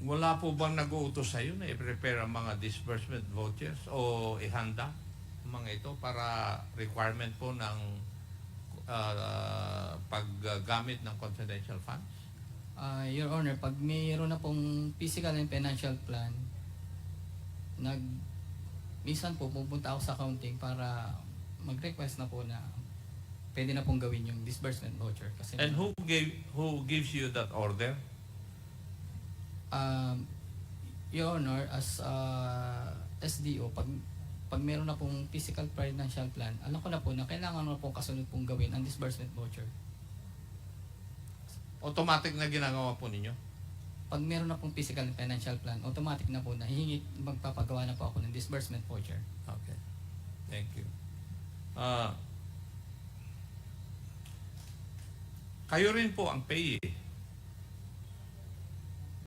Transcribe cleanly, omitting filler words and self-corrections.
Wala po bang nag-uutos sa iyo na i-prepare ang mga disbursement vouchers o ihanda ang mga ito para requirement po ng paggamit ng confidential funds? Your Honor, pag mayroon na pong physical and financial plan, minsan po pupunta ako sa accounting para mag-request na po na pwede na pong gawin yung disbursement voucher. Kasi And who gives you that order? Your Honor, as SDO, pag meron na pong physical financial plan, alam ko na po na kailangan na pong kasunod pong gawin ang disbursement voucher. Automatic na ginagawa po ninyo? Pag meron na pong physical and financial plan, automatic na po na magpapagawa na po ako ng disbursement voucher. Okay. Thank you. Kayo rin po ang payee